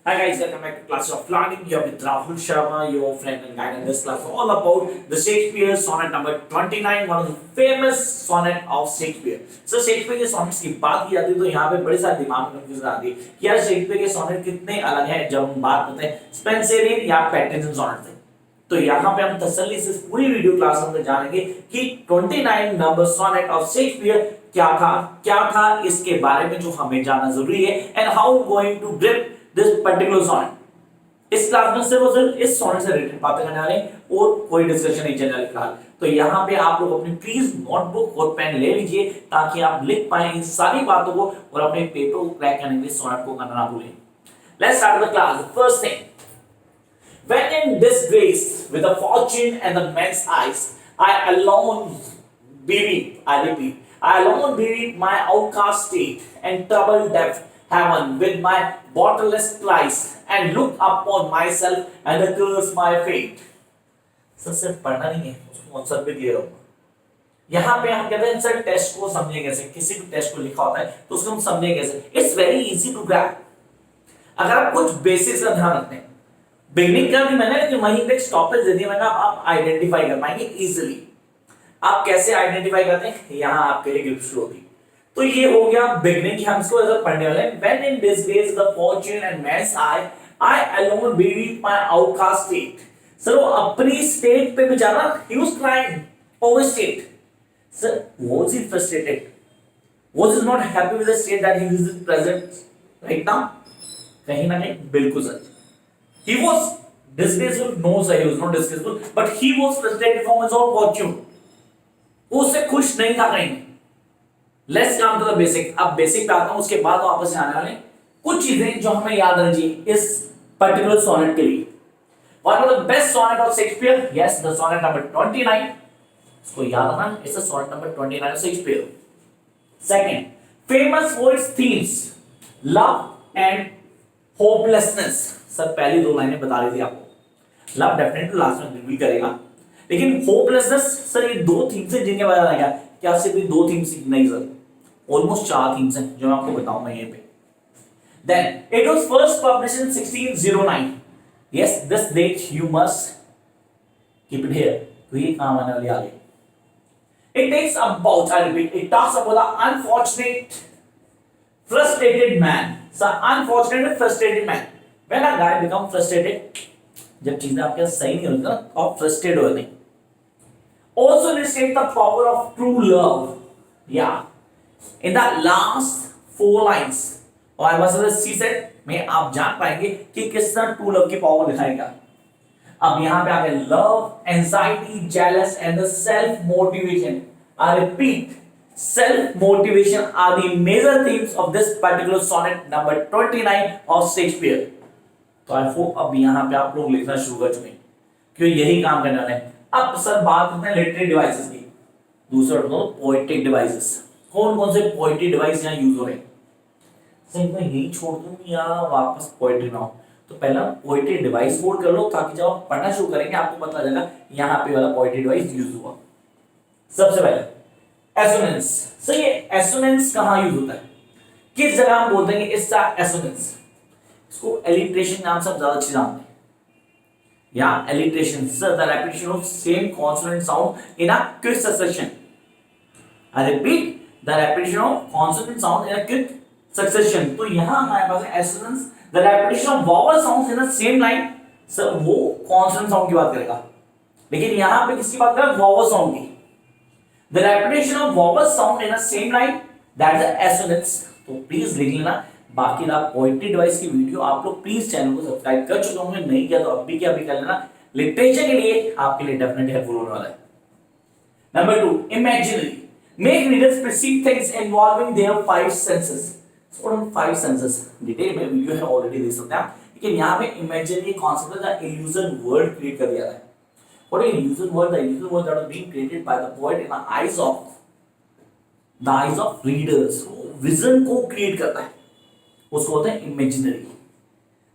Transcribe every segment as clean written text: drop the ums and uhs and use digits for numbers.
Hi guys, welcome back to Class of Learning. You're with Rahul Sharma, your friend and guide in this class. All about the Shakespeare Sonnet number 29, one of the famous sonnet of Shakespeare. So Shakespeare के sonnets की बात की जाती है तो यहाँ पे बड़ी सारी दिमाग में कंफ्यूजन आती है कि यार Shakespeare के sonnet कितने अलग हैं जब हम बात करते हैं स्पेंसरियन या पैटर्न sonnet से। तो यहाँ पे हम तसल्ली से पूरी वीडियो क्लास में जानेंगे कि 29 नंबर सोनेट ऑफ शेक्सपियर क्या था इसके बारे में जो हमें जानना जरूरी है and how going to grip this particular sonnet. इस क्लास में सिर्फ और सिर्फ इस सोनेट से रिलेटेड बातें करने वाले और कोई डिस्कशन नहीं चलने वाली फिलहाल। तो यहाँ पे आप लोग अपनी प्लीज नोटबुक और पेन ले लीजिए ताकि आप लिख पाए इन सारी बातों को और अपने पेपर को क्रैक करने के लिए सोनेट को करना ना भूलें। Let's start the class. First thing, when in disgrace with the fortune and the men's eyes, I alone bereaved, I repeat, I alone bereaved my outcast state and troubled deaf heaven with my bottomless plights and looked upon myself and cursed my fate. Sir सिर्फ पढ़ना नहीं है, उसको answer भी दिए रहूंगा। यहाँ पे हम कहते हैं सर टेस्ट को समझे कैसे, किसी भी टेस्ट को लिखा होता है तो उसको हम समझे कैसे। It's very easy to grab अगर आप कुछ बेसिक्स का ध्यान रखते हैं। बिगनिंग कर दी मैंने, लेकिन वहीं पे स्टॉपेज दे दिया मैंने, आप आइडेंटिफाई कर पाएंगे इजीली। आप कैसे आइडेंटिफाई करते हैं, यहाँ आपके लिए गिफ्ट शुरू होगी। तो ये हो गया बिगनिंग की, हम इसको ऐसा पढ़ने वाले हैं। When in disgrace the fortune and man's eye, I alone bereaved my outcast state. Sir वो अपनी स्टेट पे बेचारा, he was crying over state. Sir, was he frustrated? Was he not happy with the state that he is present right now? कहीं ना कहीं बिल्कुल सच। He was disgraceful, no sir, he was not disgraceful, but he was frustrated from his own fortune. वो उससे खुश नहीं था कहीं। Let's come to the basic. अब बेसिक पे आता हूं, उसके बाद वापस आने वाले कुछ चीजें जो हमें याद रखनी चाहिए इस पर्टिकुलर सोनेट के लिए। One of the best sonnet of Shakespeare, yes, the sonnet number 29. इसको याद रखना, it's the sonnet number 29 of Shakespeare. Second, famous for its themes, love and hopelessness. Sir पहली दो लाइनें बता रही थी आपको, लव डेफिनेटली लास्ट में रिवील करेगा, लेकिन होपलेसनेस सर ये दो थीम्स हैं जिनके बारे में क्या क्या सिर्फ दो थीम्स नहीं सर, ऑलमोस्ट चार थीम्स हैं जो मैं आपको बताऊंगा यहीं पे। Then it was first published in 1609। Yes, this date you must keep it here, तो ये काम आने वाली आगे। It takes about, I repeat, it talks about the unfortunate frustrated man. Sir unfortunate frustrated man, when a guy become frustrated, जब चीजें आपके सही नहीं होती ना तो आप फ्रस्ट्रेट हो जाते हैं। Also illustrate the power of true love. Yeah, in the last four lines, और बस she said में आप जान पाएंगे कि किस तरह true love की पावर दिखाएगा। अब यहाँ पे आगे love, anxiety, jealous and the self motivation. I repeat, self motivation are the major themes of this particular sonnet number 29 of Shakespeare. तो आई होप अब यहाँ पे आप लोग लिखना शुरू कर चुके हैं क्योंकि यही काम करने वाले हैं। अब सर बात करते हैं लिटरेरी डिवाइसेस की। दूसरा पोएटिक डिवाइसेस, कौन कौन से पोएटिक डिवाइस यहाँ यूज हो रहे हैं। सर मैं यही छोड़ दूं या वापस पोएट्री ना हो, तो पहला पोएटिक डिवाइस बोर्ड कर लो ताकि जब आप पढ़ना शुरू करेंगे आपको पता चलेगा यहाँ पे वाला पोएटिक डिवाइस यूज हुआ। सबसे पहले एसोनेंस। सर ये एसोनेंस कहाँ यूज होता है, किस जगह हम बोलते हैं इसका एसोनेंस। इसको एलिट्रेशन नाम से ज्यादा अच्छे जानते हैं, या alliteration sir the repetition of same consonant sound in a quick succession. I repeat, the repetition of consonant sound in a quick succession. तो यहां हमारे पास है assonance, the repetition of vowel sounds in the same line. Sir वो consonant sound की बात करेगा, लेकिन यहां पे किसकी बात कर रहा है, वॉवल साउंड की। The repetition of vowel sound in the same line, that is assonance. तो प्लीज लिख लेना। बाकी आप पोएट्री डिवाइस की वीडियो आप लोग प्लीज चैनल को सब्सक्राइब कर चुके होंगे, नहीं किया तो अभी क्या अभी कर लेना, लिटरेचर के लिए आपके लिए डेफिनेटली हेल्पफुल होने वाला है। Number 2, imaginary, make readers perceive things involving their five senses. So हम फाइव सेंसेस डिटेल में वीडियो है ऑलरेडी देख सकते हैं आप, लेकिन यहाँ पे इमेजिनरी कॉन्सेप्ट है, इल्यूजन वर्ल्ड क्रिएट कर दिया है। What is illusion world? The illusion world that was being created by the poet in the eyes of readers. वो विजन को क्रिएट करता है, उसको होता है imaginary.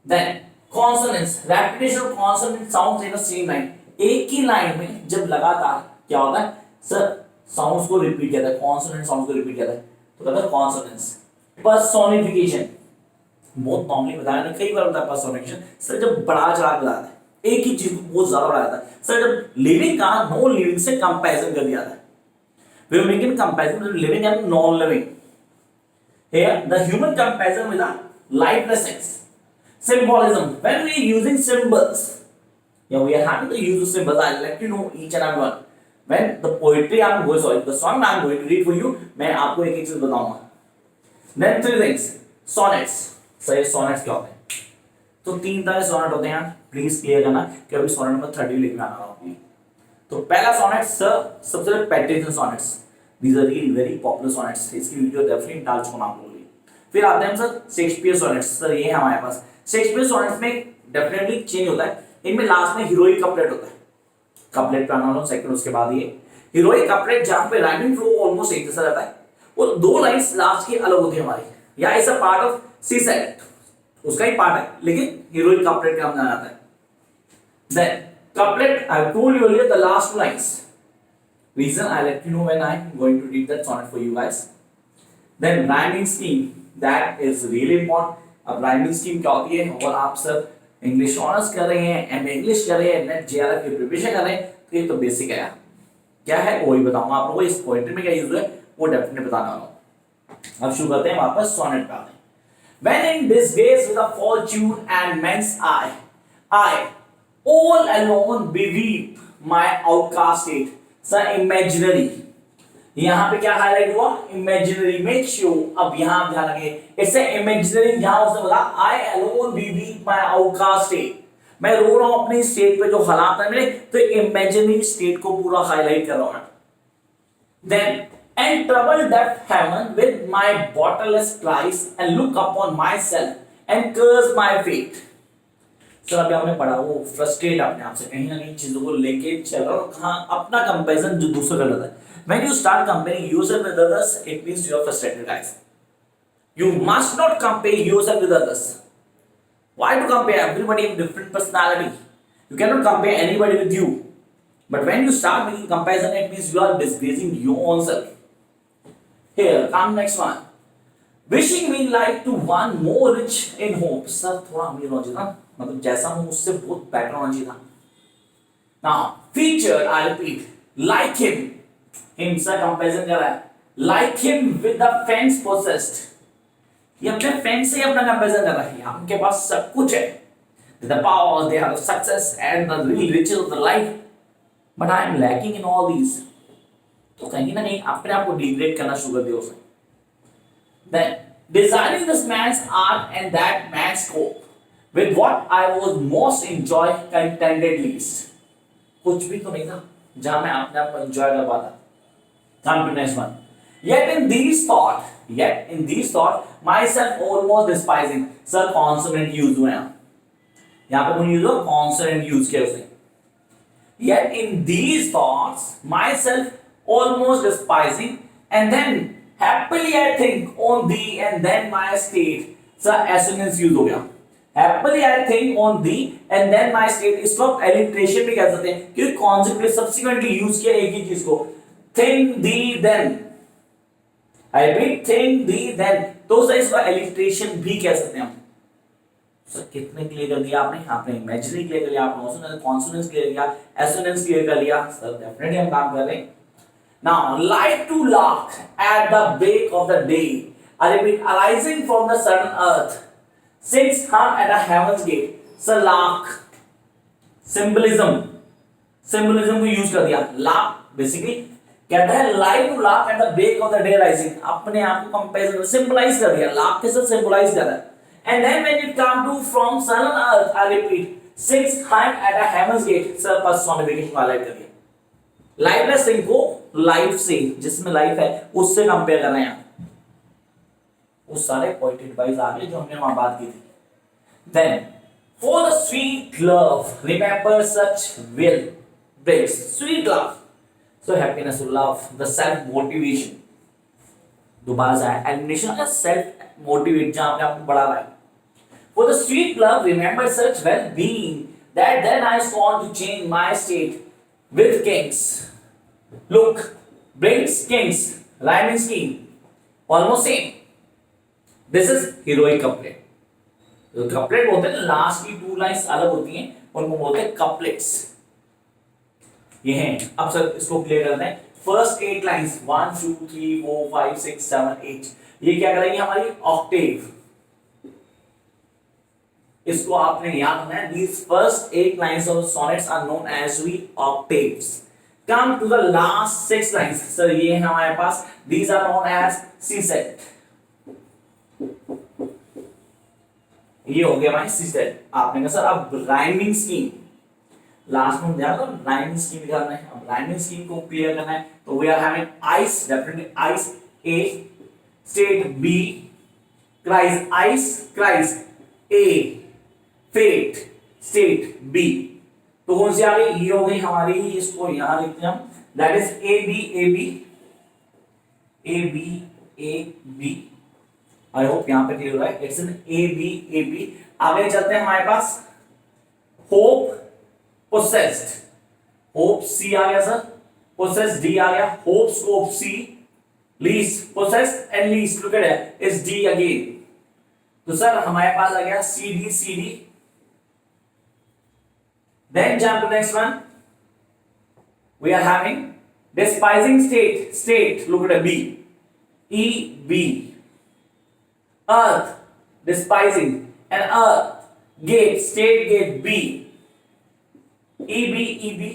Then consonants, repetition of consonant sounds in the same line. एक ही line में जब लगातार क्या होता है सर, साउंड्स को रिपीट किया जाता है, कॉन्सोनेंट साउंड्स को रिपीट किया जाता है, तो कहता है कॉन्सोनेंट्स। पर्सोनिफिकेशन, बहुत नॉर्मली बताया ना, कई बार होता है पर्सोनेशन सर, जब बढ़ा चढ़ा के बताता है एक ही चीज को बहुत ज्यादा बढ़ा देता है सर, जब लिविंग का नो लिविंग से कंपैरिजन कर दिया जाता है, we are making comparison between living and non living, here the human comparison with a lifeless things, symbolism, when we are using symbols, yeah, we are having to use the symbols. I'll let you know each and every one. When the poetry I'm going, sorry, the song I'm going to read for you, मैं आपको एक एक चीज बताऊंगा. Then three things, sonnets. Sir ये sonnets क्या होते हैं? तो तीन तरह के sonnet होते हैं. प्लीज क्लियर करना कि अभी sonnet नंबर 30 लिखने आना होगा. तो पहला sonnet सर सबसे पहले patrician sonnets. These are really very popular sonnets. इसकी वीडियो डेफिनेटली डाल चुका आप लोगों के लिए. फिर आते हैं सर शेक्सपियर sonnets. सर ये है हमारे पास. शेक्सपियर sonnets में डेफिनेटली चेंज होता है. इनमें लास्ट में हीरोइक कपलेट होता है. कपलेट का नाम सेकंड, उसके बाद ये हीरोइक कपलेट जहां पे राइमिंग फ्लो ऑलमोस्ट एक जैसा रहता है. वो दो लाइंस लास्ट की अलग होती है हमारी. या is a part of C set, उसका ही पार्ट है, लेकिन हीरोइक कपलेट का नाम जाना जाता है. Then couplet I told you earlier the last two lines. Reason I'll let you know when I'm going to read that sonnet for you guys. Then rhyming scheme, that is really important. अब rhyming scheme क्या होती है? और आप सब English honours कर रहे हैं, एम इंग्लिश कर रहे हैं, नेट जेआरएफ की प्रिपरेशन कर रहे हैं, तो ये तो बेसिक है. क्या है वही बताऊंगा आप लोगों को. इस पोएट्री में क्या यूज है वो डेफिनेटली बताना वाला हूं. अब शुरू करते हैं, वापस सोनेट पे आते हैं. When in disgrace with a fortune and men's eye, I all alone beweep my outcast state. Sir imaginary, यहां पे क्या हाईलाइट हुआ? इमेजिनरी. मेक श्योर अब यहां ध्यान लगे, इससे इमेजिनरी जहां उसने बोला आई alone be weak my outcast state, मैं रो रहा हूं अपनी स्टेट पे जो हालात है मेरे, तो इमेजिनरी स्टेट को पूरा हाईलाइट कर रहा हूं. Then and trouble that heaven with my bootless cries and look upon myself and curse my fate. Sir अभी आपने पढ़ा वो फ्रस्ट्रेट अपने आप से कहीं ना कहीं चीजों को लेके चल रहा है, कहां अपना कंपैरिजन जो दूसरे कर लेता है. When you start comparing yourself with others, it means you are frustrated, guys. You must not compare yourself with others. Why to compare? Everybody have different personality. You cannot compare anybody with you. But when you start making comparison, it means you are disgracing your own self. Here, come next one. Wishing me like to one more rich in hope. Sir थोड़ा अमीर होना चाहिए था, मतलब जैसा हूं उससे बहुत बेटर होना चाहिए था. Now, featured, I repeat, like him. Him से कंपैरिजन कर रहा है. Like him with the friends possessed. ये अपने फ्रेंड से अपना कंपैरिजन कर रहा है. उनके पास सब कुछ है. The power, they have the success and the real riches of the life. But I am lacking in all these. तो कहीं ना कहीं अपने आप को डिग्रेड करना शुरू कर दिया उसने. Then desiring this man's art and that man's scope. With what I was most enjoy contented least. कुछ भी तो नहीं था जहां मैं अपने आप को एंजॉय कर पाता. Come to next one. Yet in these thought, myself almost despising. Sir consonant use हुए हैं. यहाँ पे मुझे यूज हो consonant use किया उसने. Yet in these thoughts, myself almost despising, and then happily I think on thee, and then my state. Sir assonance use हो गया. Happily I think on thee, and then my state. इसको आप alliteration भी कह सकते हैं, क्योंकि consequently subsequently use किया एक ही चीज को. Think thee then. I repeat, think thee then. तो सर इसको alliteration भी कह सकते हैं हम. सर कितने क्लियर कर दिया आपने imaginary क्लियर कर लिया, आपने consonants क्लियर किया, assonance क्लियर कर लिया. सर डेफिनेटली हम काम कर रहे हैं. Now, like to laugh at the break of the day. I repeat, arising from the sudden earth. Since hung at a heaven's gate. Sir laugh. Symbolism को use कर दिया. Laugh basically कहता है like to laugh at the break of the day rising. अपने आप को comparison symbolize कर दिया. लाफ के साथ सिंबलाइज कर रहा है. And then when it come to from sun and earth, I repeat, six hang at a heaven's gate. Sir personification highlight कर दिया. लाइफलेस थिंग को लाइफ से, जिसमें लाइफ है उससे कंपेयर कर रहे हैं. उस सारे पोएटिक वाइज आगे जो हमने वहां बात की थी. Then for the sweet love, remember such will breaks. Sweet love. So happiness to love, the self motivation. दोबारा से एलिमिनेशन का सेल्फ मोटिवेट जहां पे आपको बढ़ा रहा है. For the sweet love, remember such well being that then I want to change my state with kings. Look, brings kings, rhyming scheme, almost same. This is heroic couplet. जो couplet होते हैं last की 2 lines अलग होती हैं, उनको बोलते हैं कपलेट्स। ये हैं, अब सर इसको क्लियर करते हैं। फर्स्ट 8 लाइंस 1 2 3 4 5 6 7 8, ये क्या करेंगे हमारी ऑक्टेव। इसको आपने याद रखना है। These first 8 lines of sonnets are known as we octaves. Come to the last 6 lines. Sir ये है हमारे पास, these are known as C-set. ये हो गया हमारी C-set। आपने कहा सर अब राइमिंग स्कीम, लास्ट में ध्यान दो, राइमिंग स्कीम निकालना है। अब राइमिंग स्कीम को क्लियर करना है, तो we are having eyes, definitely eyes A, state B, cries eyes, cries A, fate state B. तो कौन सी आ गई? ये हो गई हमारी, इसको यहां लिखते हैं हम, that is A B A B A B A B. I hope यहां पे क्लियर हो रहा है। It's an A B A B. आगे चलते हैं हमारे पास होप पोसेस्ड, होप सी आ गया सर, पोसेस्ड डी आ गया, hope scope C, least possessed and least look at it is D again. तो सर हमारे पास आ गया C D. Then jump to next one. We are having despising state. Look at a B. E B. Earth despising and earth gate state gate B. E B E B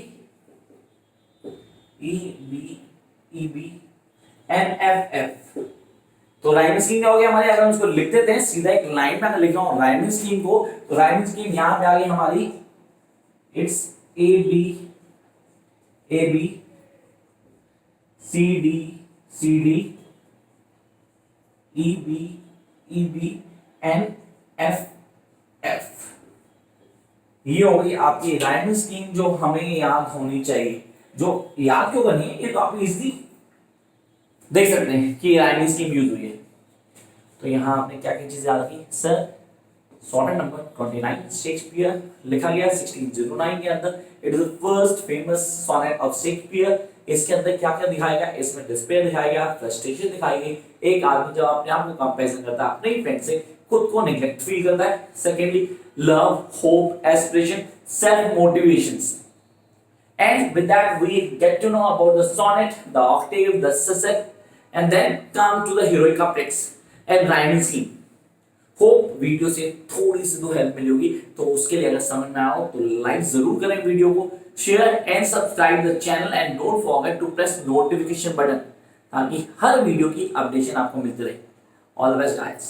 E B E B and F F. तो rhyming scheme क्या हो गया हमारे? अगर हम इसको लिख देते हैं सीधा एक लाइन में, अगर लिखा हूं राइमिंग स्कीम को, तो राइमिंग स्कीम यहां पे आ गई हमारी, it's A B C D E B and F F। ये हो गई आपकी राइमिंग स्कीम जो हमें याद होनी चाहिए। जो याद क्यों करनी है, ये तो आप इजीली देख सकते हैं कि राइमिंग स्कीम यूज हुई है। तो यहां आपने क्या क्या चीज याद रखी सर? सोनेट नंबर 29 शेक्सपियर लिखा गया 1609 के अंदर। It is the first famous sonnet of Shakespeare. इसके अंदर क्या क्या दिखाया गया? इसमें डिस्पेयर दिखाया गया, फ्रस्ट्रेशन दिखाई गई। एक आदमी जब अपने आप को कंपैरिजन करता है अपने फ्रेंड से, खुद को नेग्लेक्ट फील करता है। Secondly love, hope, aspiration, self motivations. And with that we get to know about the sonnet, the octave, the sestet, and then come to the heroic couplets and rhyming scheme. Hope video से थोड़ी सी तो help मिली होगी। तो उसके लिए अगर समझ में आओ तो लाइक जरूर करें वीडियो को, share and subscribe the channel and don't forget to press notification button, ताकि हर वीडियो की अपडेशन आपको मिलती रहे। All the best guys.